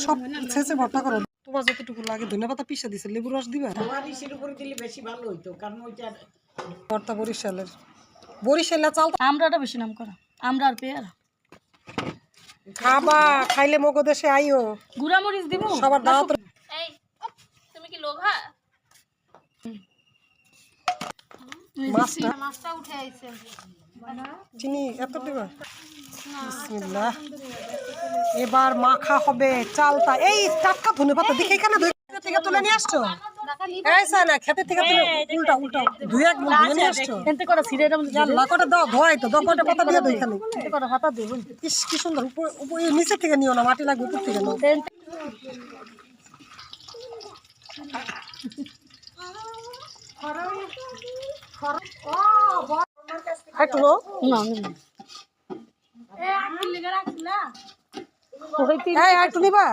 সব ছেঁচে ভর্তা করো। তোমার যতটুকু লাগে ধনেপাতা পিষে দিছে, লেবু রস দিবা। ভর্তা বরিশালের চাল আমরাটা বেশি নাম করা, আমরা আর পেয়ারা খাবা, খাইলে মগো দেশে আইও। গুড়ামরিচ দিব সবার দাওয়াত। এই তুমি কি লোভা? মাছটা উঠে আইছে। চিনি এত দিবা। বিসমিল্লাহ। এবার মাখা হবে চালটা। এই টাটকা ধনেপাতা দেখে এখানে থেকে তুলে নিয়ে আসছো। না খেতে থেকে তুলে উল্টা উল্টা দুই এক মুঠ ধুয়ে নিয়ে আসছো। এনতে করে ছিড়ে এরকম আল্লাহ কটা দাও, ধোয়াই তো দাও, কটা পাতা দিয়ে দাও এখানে। এনতে করে হাতা দেব। ইস কি সুন্দর। উপর নিচে থেকে নিও না, মাটি লাগবে উপর থেকে নাও। একটু নাও। না একটু নিবা।